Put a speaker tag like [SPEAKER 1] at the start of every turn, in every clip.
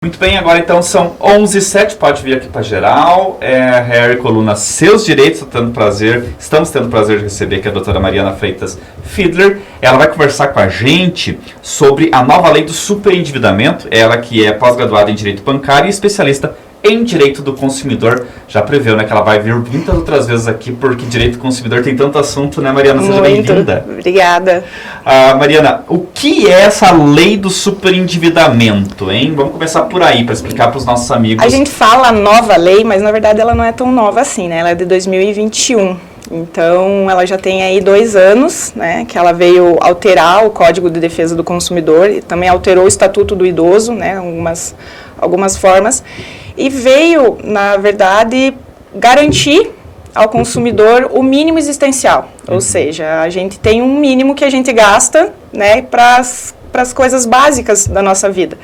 [SPEAKER 1] Muito bem, agora então são 11h07, pode vir aqui para geral. Harry Coluna, seus direitos, estamos tendo o prazer de receber aqui a doutora Mariana Freitas Fiedler. Ela vai conversar com a gente sobre a nova lei do superendividamento, ela que é pós-graduada em Direito Bancário e especialista em Direito do Consumidor. Já preveu, né, que ela vai vir muitas outras vezes aqui, porque Direito do Consumidor tem tanto assunto, né, Mariana? Seja bem-vinda.
[SPEAKER 2] Obrigada.
[SPEAKER 1] Mariana, o que é essa lei do superendividamento, hein? Vamos começar por aí, para explicar para os nossos amigos.
[SPEAKER 2] A gente fala nova lei, mas na verdade ela não é tão nova assim, né? Ela é de 2021. Então, ela já tem aí 2 anos, né, que ela veio alterar o Código de Defesa do Consumidor e também alterou o Estatuto do Idoso, né, algumas formas, e veio, na verdade, garantir ao consumidor o mínimo existencial, ou seja, a gente tem um mínimo que a gente gasta, né, para as coisas básicas da nossa vida.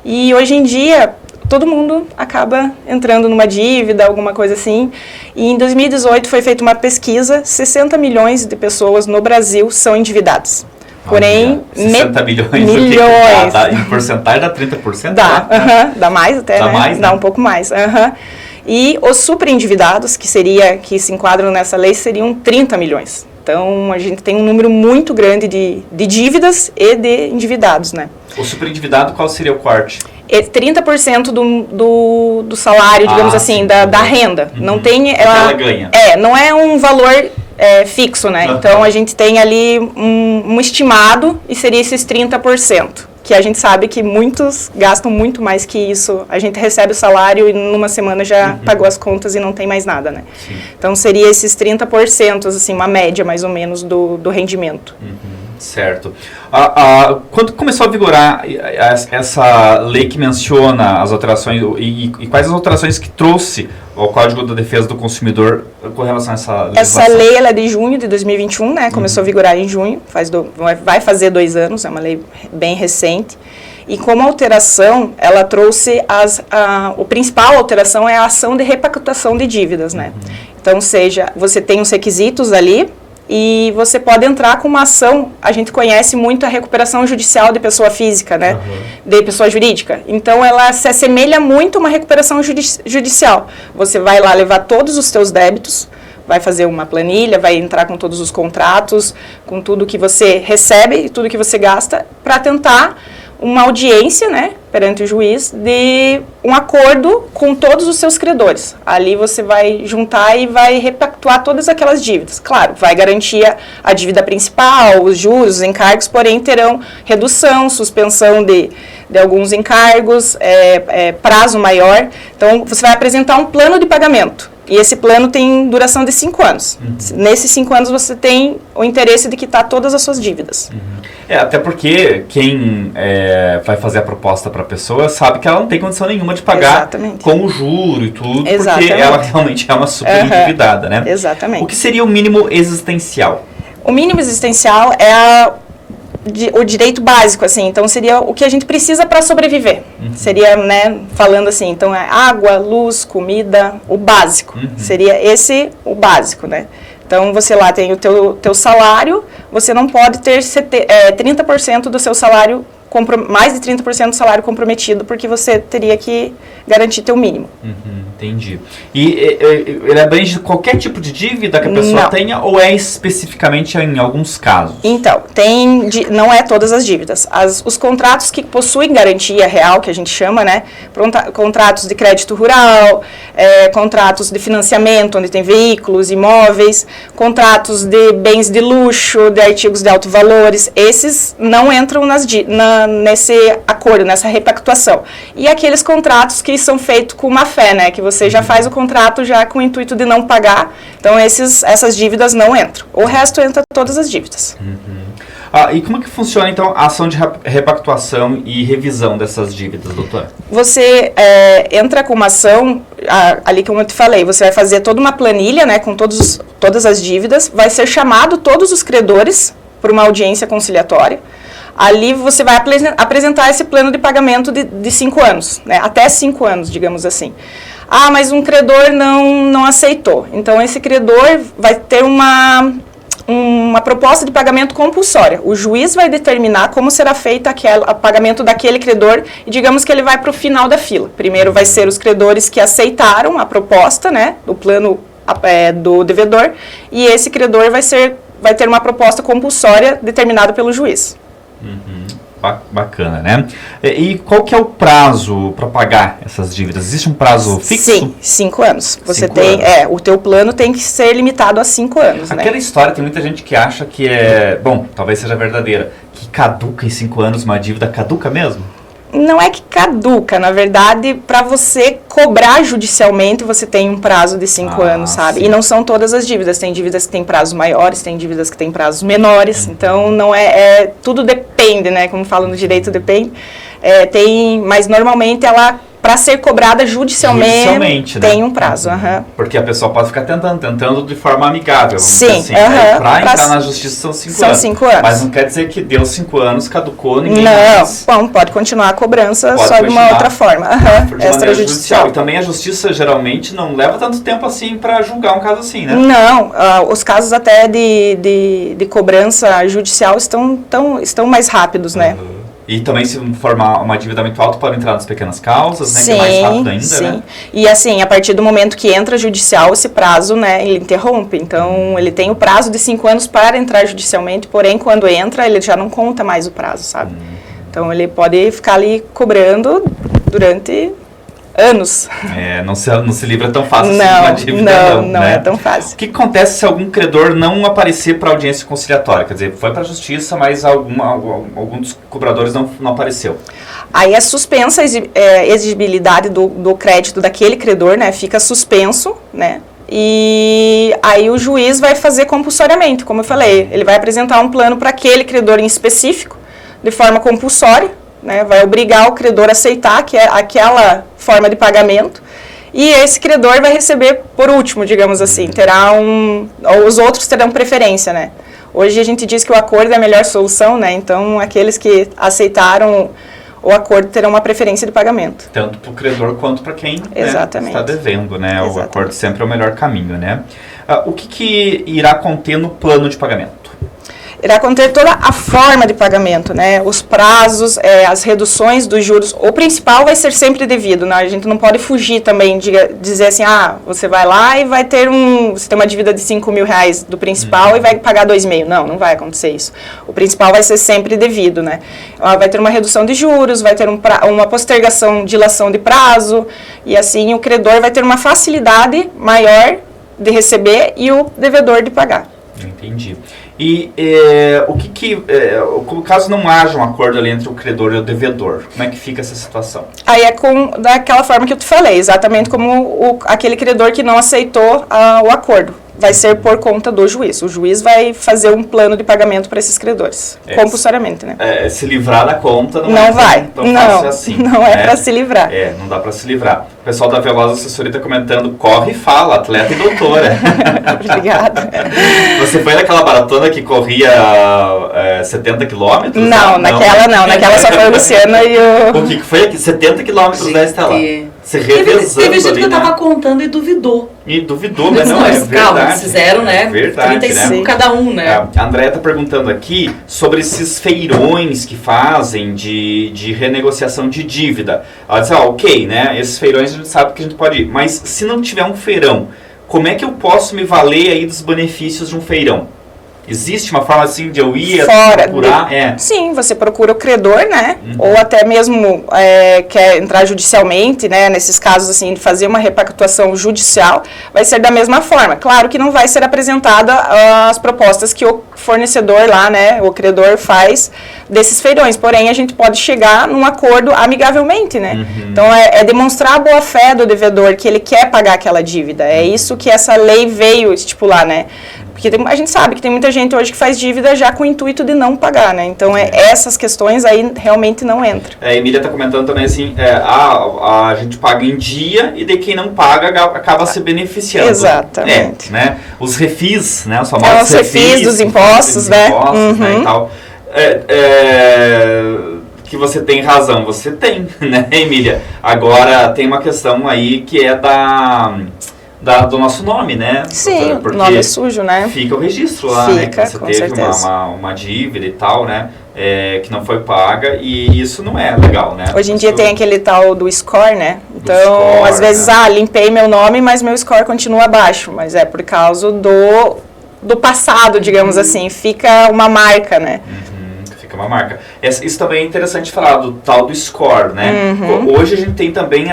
[SPEAKER 2] E hoje em dia, todo mundo acaba entrando numa dívida, alguma coisa assim. E em 2018 foi feita uma pesquisa, 60 milhões de pessoas no Brasil são endividadas. Porém,
[SPEAKER 1] 60 milhões. Em porcentagem dá 30%?
[SPEAKER 2] Dá, dá mais até,
[SPEAKER 1] dá
[SPEAKER 2] né?
[SPEAKER 1] Mais,
[SPEAKER 2] dá
[SPEAKER 1] né?
[SPEAKER 2] Um pouco mais. E os superendividados, que se enquadram nessa lei, seriam 30 milhões. Então, a gente tem um número muito grande de dívidas e de endividados, né?
[SPEAKER 1] O superendividado, qual seria o corte?
[SPEAKER 2] 30% do salário, digamos assim, da renda. Não tem...
[SPEAKER 1] Ela ganha.
[SPEAKER 2] Não é um valor fixo, né? Então, a gente tem ali um estimado e seria esses 30%. Que a gente sabe que muitos gastam muito mais que isso. A gente recebe o salário e numa semana já pagou as contas e não tem mais nada, né?
[SPEAKER 1] Sim.
[SPEAKER 2] Então, seria esses 30%, assim, uma média mais ou menos do rendimento.
[SPEAKER 1] Certo. Quando começou a vigorar essa lei que menciona as alterações e quais as alterações que trouxe ao Código da Defesa do Consumidor com relação a essa legislação?
[SPEAKER 2] Essa lei ela é de junho de 2021, né? Começou a vigorar em junho, vai fazer 2 anos, é uma lei bem recente. E como alteração, ela trouxe o principal alteração é a ação de repactuação de dívidas, né? Então, seja, você tem os requisitos ali, e você pode entrar com uma ação, a gente conhece muito a recuperação judicial de pessoa física, né, de pessoa jurídica. Então, ela se assemelha muito a uma recuperação judicial. Você vai lá levar todos os seus débitos, vai fazer uma planilha, vai entrar com todos os contratos, com tudo que você recebe e tudo que você gasta, para tentar uma audiência, né, perante o juiz, de um acordo com todos os seus credores. Ali você vai juntar e vai repactuar todas aquelas dívidas. Claro, vai garantir a dívida principal, os juros, os encargos, porém terão redução, suspensão de alguns encargos, prazo maior. Então, você vai apresentar um plano de pagamento. E esse plano tem duração de 5 anos. Nesses 5 anos você tem o interesse de quitar todas as suas dívidas.
[SPEAKER 1] Até porque quem vai fazer a proposta para a pessoa sabe que ela não tem condição nenhuma de pagar com o juro e tudo, porque ela realmente é uma super endividada, né?
[SPEAKER 2] Exatamente.
[SPEAKER 1] O que seria o mínimo existencial?
[SPEAKER 2] O mínimo existencial é o direito básico, assim, então seria o que a gente precisa para sobreviver. Seria, né, falando assim, então é água, luz, comida, o básico. Seria esse o básico, né? Então, você lá tem o teu salário, você não pode ter 30% do seu salário, mais de 30% do salário comprometido, porque você teria que garantir teu mínimo.
[SPEAKER 1] Entendi. E ele abrange qualquer tipo de dívida que a pessoa tenha, ou é especificamente em alguns casos? Então,
[SPEAKER 2] não é todas as dívidas. Os contratos que possuem garantia real, que a gente chama, né? Contratos de crédito rural, contratos de financiamento, onde tem veículos, imóveis, contratos de bens de luxo, de artigos de alto valores, esses não entram nesse acordo, nessa repactuação. E aqueles contratos que são feitos com má fé, né? Que você já faz o contrato já com o intuito de não pagar. Então, essas dívidas não entram. O resto entra todas as dívidas.
[SPEAKER 1] E como é que funciona, então, a ação de repactuação e revisão dessas dívidas, doutora?
[SPEAKER 2] Você entra com uma ação, ali como eu te falei, você vai fazer toda uma planilha, né, com todas as dívidas, vai ser chamado todos os credores para uma audiência conciliatória. Ali você vai apresentar esse plano de pagamento de 5 anos, né? Até 5 anos, digamos assim. Mas um credor não aceitou. Então, esse credor vai ter uma proposta de pagamento compulsória. O juiz vai determinar como será feito o pagamento daquele credor e digamos que ele vai para o final da fila. Primeiro vai ser os credores que aceitaram a proposta, né, do plano do devedor, e esse credor vai ter uma proposta compulsória determinada pelo juiz.
[SPEAKER 1] Bacana, né? E qual que é o prazo para pagar essas dívidas? Existe um prazo fixo?
[SPEAKER 2] Sim, 5 anos. Você
[SPEAKER 1] 5
[SPEAKER 2] tem,
[SPEAKER 1] anos.
[SPEAKER 2] o teu plano tem que ser limitado a 5 anos, né?
[SPEAKER 1] Aquela história, tem muita gente que acha que bom, talvez seja verdadeira, que caduca em 5 anos uma dívida, caduca mesmo?
[SPEAKER 2] Não é que caduca, na verdade, para você cobrar judicialmente, você tem um prazo de 5 anos, sabe?
[SPEAKER 1] Sim.
[SPEAKER 2] E não são todas as dívidas, tem dívidas que têm prazos maiores, tem dívidas que têm prazos menores, então não tudo depende, né? Como falam no direito, depende. Mas normalmente ela, para ser cobrada judicialmente
[SPEAKER 1] né?
[SPEAKER 2] tem um prazo.
[SPEAKER 1] Porque a pessoa pode ficar tentando de forma amigável, vamos
[SPEAKER 2] Sim,
[SPEAKER 1] dizer assim. Para entrar na justiça são 5 anos.
[SPEAKER 2] São 5 anos.
[SPEAKER 1] Mas não quer dizer que deu 5 anos, caducou, ninguém
[SPEAKER 2] Não,
[SPEAKER 1] mais.
[SPEAKER 2] bom, pode continuar a cobrança
[SPEAKER 1] Pode
[SPEAKER 2] só de uma
[SPEAKER 1] continuar
[SPEAKER 2] outra forma,
[SPEAKER 1] de
[SPEAKER 2] extrajudicial.
[SPEAKER 1] E também a justiça geralmente não leva tanto tempo assim para julgar um caso assim, né?
[SPEAKER 2] Não, os casos até de cobrança judicial estão mais rápidos, né?
[SPEAKER 1] E também, se formar uma dívida muito alta, pode entrar nas pequenas causas, né?
[SPEAKER 2] Sim,
[SPEAKER 1] que é mais rápido ainda,
[SPEAKER 2] sim.
[SPEAKER 1] né?
[SPEAKER 2] E assim, a partir do momento que entra judicial, esse prazo, né, ele interrompe. Então, ele tem o prazo de 5 anos para entrar judicialmente, porém, quando entra, ele já não conta mais o prazo, sabe? Então, ele pode ficar ali cobrando durante anos.
[SPEAKER 1] Não se livra tão fácil assim de uma dívida,
[SPEAKER 2] não
[SPEAKER 1] né?
[SPEAKER 2] é tão fácil.
[SPEAKER 1] O que acontece se algum credor não aparecer para audiência conciliatória? Quer dizer, foi para a justiça, mas algum dos cobradores não apareceu.
[SPEAKER 2] Aí é suspensa a exigibilidade do crédito daquele credor, né? Fica suspenso, né? E aí o juiz vai fazer compulsoriamente, como eu falei. Ele vai apresentar um plano para aquele credor em específico, de forma compulsória, né? Vai obrigar o credor a aceitar que é aquela forma de pagamento. E esse credor vai receber por último, digamos assim. Os outros terão preferência, né? Hoje a gente diz que o acordo é a melhor solução, né? Então, aqueles que aceitaram o acordo terão uma preferência de pagamento.
[SPEAKER 1] Tanto para o credor quanto para quem
[SPEAKER 2] Exatamente.
[SPEAKER 1] Está devendo, né?
[SPEAKER 2] Exatamente.
[SPEAKER 1] O acordo sempre é o melhor caminho, né? O que irá conter no plano de pagamento?
[SPEAKER 2] Irá conter toda a forma de pagamento, né? Os prazos, as reduções dos juros. O principal vai ser sempre devido, né? A gente não pode fugir também de dizer assim, você vai lá e vai ter você tem uma dívida de R$5.000 do principal e vai pagar 2.500. Não vai acontecer isso. O principal vai ser sempre devido, né? Vai ter uma redução de juros, vai ter uma postergação, dilação de prazo, e assim o credor vai ter uma facilidade maior de receber e o devedor de pagar.
[SPEAKER 1] Entendi. E caso não haja um acordo ali entre o credor e o devedor, como é que fica essa situação?
[SPEAKER 2] Aí daquela forma que eu te falei, exatamente como aquele credor que não aceitou o acordo. Vai ser por conta do juiz. O juiz vai fazer um plano de pagamento para esses credores, compulsoriamente, né?
[SPEAKER 1] Se livrar da conta
[SPEAKER 2] não vai.
[SPEAKER 1] Tão fácil assim.
[SPEAKER 2] Não é para se livrar.
[SPEAKER 1] Não dá para se livrar. O pessoal da Veloz Assessoria está comentando, corre e fala, atleta e doutora.
[SPEAKER 2] Obrigada.
[SPEAKER 1] Você foi naquela maratona que corria 70 quilômetros?
[SPEAKER 2] Não, naquela não. Naquela só foi o Luciano e o...
[SPEAKER 1] O que foi aqui? 70 quilômetros, né, Estela? Você revezando
[SPEAKER 3] teve gente
[SPEAKER 1] ali,
[SPEAKER 3] que eu tava contando e duvidou.
[SPEAKER 1] Mas não, é verdade.
[SPEAKER 3] Calma, eles fizeram, né?
[SPEAKER 1] Verdade,
[SPEAKER 3] 35
[SPEAKER 1] né?
[SPEAKER 3] cada um, né?
[SPEAKER 1] A Andréia tá perguntando aqui sobre esses feirões que fazem de renegociação de dívida. Ela disse, ok, né? Esses feirões a gente sabe que a gente pode ir. Mas se não tiver um feirão, como é que eu posso me valer aí dos benefícios de um feirão? Existe uma forma assim de eu ir procurar?
[SPEAKER 2] Sim, você procura o credor, né? Ou até mesmo quer entrar judicialmente, né? Nesses casos assim, de fazer uma repactuação judicial, vai ser da mesma forma. Claro que não vai ser apresentada as propostas que o fornecedor lá, né? O credor faz desses feirões. Porém, a gente pode chegar num acordo amigavelmente, né? Então, é demonstrar a boa-fé do devedor, que ele quer pagar aquela dívida. É isso que essa lei veio estipular, né? Porque a gente sabe que tem muita gente hoje que faz dívida já com o intuito de não pagar, né? Então, essas questões aí realmente não entram.
[SPEAKER 1] A Emília está comentando também assim, a gente paga em dia e de quem não paga acaba se beneficiando.
[SPEAKER 2] Exatamente.
[SPEAKER 1] Né? Os refis, né? Os famosos
[SPEAKER 2] refis dos impostos, né?
[SPEAKER 1] Né? E tal. Que você tem razão, você tem, né, Emília? Agora, tem uma questão aí que é do nosso nome, né?
[SPEAKER 2] Sim,
[SPEAKER 1] doutora?
[SPEAKER 2] o
[SPEAKER 1] Porque
[SPEAKER 2] nome é sujo, né?
[SPEAKER 1] fica o registro lá, né? Que
[SPEAKER 2] Fica,
[SPEAKER 1] você
[SPEAKER 2] com
[SPEAKER 1] teve
[SPEAKER 2] certeza.
[SPEAKER 1] uma dívida e tal, né? Que não foi paga e isso não é legal, né?
[SPEAKER 2] Hoje em dia
[SPEAKER 1] Isso-
[SPEAKER 2] tem aquele tal do score, né? Então,
[SPEAKER 1] score,
[SPEAKER 2] às vezes,
[SPEAKER 1] né?
[SPEAKER 2] limpei meu nome, mas meu score continua baixo. Mas é por causa do passado, digamos assim. Fica uma marca, né?
[SPEAKER 1] Fica uma marca. Isso também é interessante falar do tal do score, né?
[SPEAKER 2] Uhum.
[SPEAKER 1] Hoje a gente tem também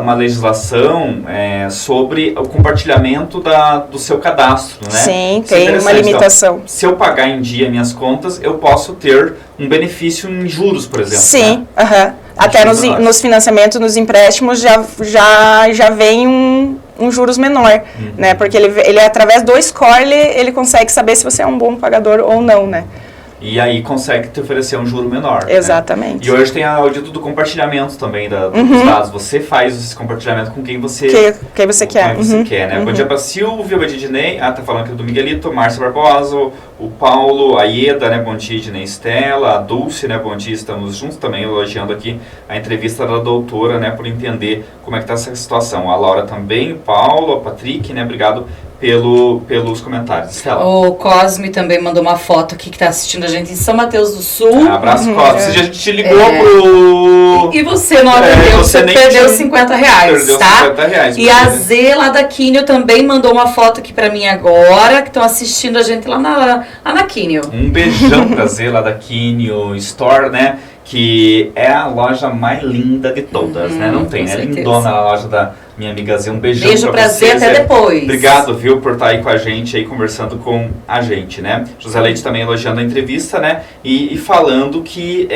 [SPEAKER 1] uma legislação sobre o compartilhamento do seu cadastro, né?
[SPEAKER 2] Sim,
[SPEAKER 1] Isso é
[SPEAKER 2] tem uma
[SPEAKER 1] interessante.
[SPEAKER 2] limitação.
[SPEAKER 1] Então, se eu pagar em dia minhas contas, eu posso ter um benefício em juros, por exemplo.
[SPEAKER 2] Sim,
[SPEAKER 1] Né?
[SPEAKER 2] aham. Até
[SPEAKER 1] Juros menores.
[SPEAKER 2] nos financiamentos, nos empréstimos, já vem um juros menor, né? Porque ele através do score, ele consegue saber se você é um bom pagador ou não, né?
[SPEAKER 1] E aí consegue te oferecer um juro menor. Né?
[SPEAKER 2] Exatamente.
[SPEAKER 1] E hoje tem o dito do compartilhamento também dos dados. Você faz esse compartilhamento com quem você
[SPEAKER 2] Que você quer.
[SPEAKER 1] Com quem você quer, né? Bom dia pra Silvia, bom dia Dinei. Tá falando aqui do Miguelito, Márcia Barbosa, o Paulo, a Ieda, né? Bom dia, Dinei Estela, a Dulce, né? Bom dia, estamos juntos também, elogiando aqui a entrevista da doutora, né? Por entender como é que tá essa situação. A Laura também, o Paulo, a Patrick, né? Obrigado pelos comentários. Estela.
[SPEAKER 3] O Cosme também mandou uma foto aqui que tá assistindo a gente em São Mateus do Sul.
[SPEAKER 1] Abraço, Cosme. A gente te ligou pro...
[SPEAKER 3] E você não atendeu, você
[SPEAKER 1] nem
[SPEAKER 3] perdeu
[SPEAKER 1] tinha-
[SPEAKER 3] 50 reais,
[SPEAKER 1] Perdeu
[SPEAKER 3] tá?
[SPEAKER 1] 50 reais.
[SPEAKER 3] E a Z lá da Quinio também mandou uma foto aqui pra mim agora, que estão assistindo a gente lá na Quinio.
[SPEAKER 1] Um beijão pra Z lá da Quinio Store, né? Que é a loja mais linda de todas, né? Não tem,
[SPEAKER 3] com
[SPEAKER 1] né?
[SPEAKER 3] certeza.
[SPEAKER 1] Lindona a loja da minha amiga Z. Um beijão
[SPEAKER 3] Beijo pra Z,
[SPEAKER 1] vocês.
[SPEAKER 3] até depois.
[SPEAKER 1] Obrigado, viu, por estar aí com a gente, aí conversando com a gente, né? José Leite também elogiando a entrevista, né? E falando que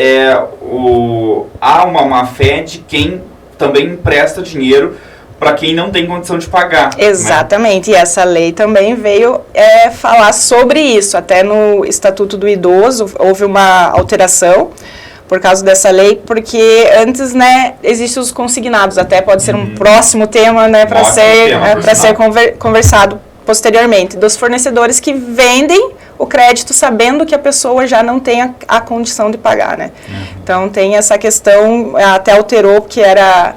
[SPEAKER 1] há uma má fé de quem também empresta dinheiro para quem não tem condição de pagar. Né?
[SPEAKER 2] Exatamente, e essa lei também veio falar sobre isso. Até no Estatuto do Idoso houve uma alteração por causa dessa lei, porque antes, né, existem os consignados, até pode ser um próximo tema, né, para
[SPEAKER 1] Ótimo
[SPEAKER 2] ser,
[SPEAKER 1] tema, por
[SPEAKER 2] para ser
[SPEAKER 1] sinal.
[SPEAKER 2] conversado posteriormente, dos fornecedores que vendem o crédito sabendo que a pessoa já não tem a condição de pagar, né. Então tem essa questão, até alterou, porque era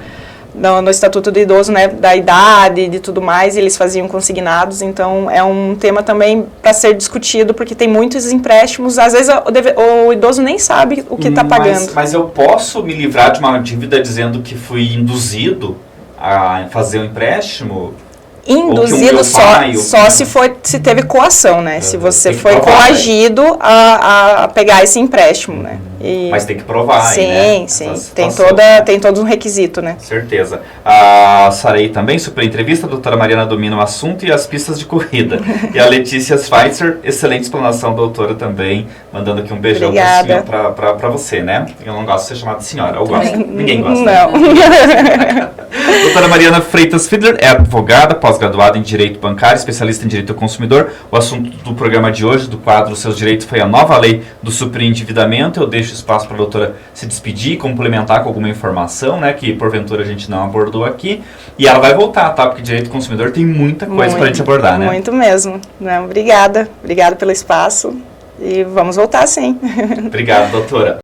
[SPEAKER 2] no Estatuto do Idoso, né, da idade e de tudo mais, e eles faziam consignados, então é um tema também para ser discutido, porque tem muitos empréstimos, às vezes o idoso nem sabe o que está pagando.
[SPEAKER 1] Mas eu posso me livrar de uma dívida dizendo que fui induzido a fazer um empréstimo?
[SPEAKER 2] Induzido
[SPEAKER 1] meu pai,
[SPEAKER 2] só se teve coação, né? Se você
[SPEAKER 1] tem que
[SPEAKER 2] foi
[SPEAKER 1] provar,
[SPEAKER 2] coagido a pegar esse empréstimo, né? E
[SPEAKER 1] Mas tem que provar,
[SPEAKER 2] sim,
[SPEAKER 1] né?
[SPEAKER 2] sim.
[SPEAKER 1] Essa
[SPEAKER 2] Tem
[SPEAKER 1] situação.
[SPEAKER 2] tem todo um requisito, né?
[SPEAKER 1] Certeza. A Sarei também, super entrevista, a doutora Mariana domina o assunto e as pistas de corrida. E a Letícia Schweitzer, excelente explanação, doutora também, mandando aqui um beijão
[SPEAKER 2] Obrigada.
[SPEAKER 1] pra você, né? Eu não gosto de ser chamada de senhora, eu gosto. Ninguém gosta.
[SPEAKER 2] Não.
[SPEAKER 1] Doutora Mariana Freitas Fiedler é advogada, pós-graduada em Direito Bancário, especialista em Direito ao Consumidor. O assunto do programa de hoje, do quadro Seus Direitos, foi a nova lei do superendividamento. Eu deixo espaço para a doutora se despedir, complementar com alguma informação, né, que porventura a gente não abordou aqui. E ela vai voltar, tá? Porque Direito ao Consumidor tem muita coisa para a gente abordar, né?
[SPEAKER 2] Muito mesmo. Não, obrigada pelo espaço e vamos voltar sim.
[SPEAKER 1] Obrigado, doutora.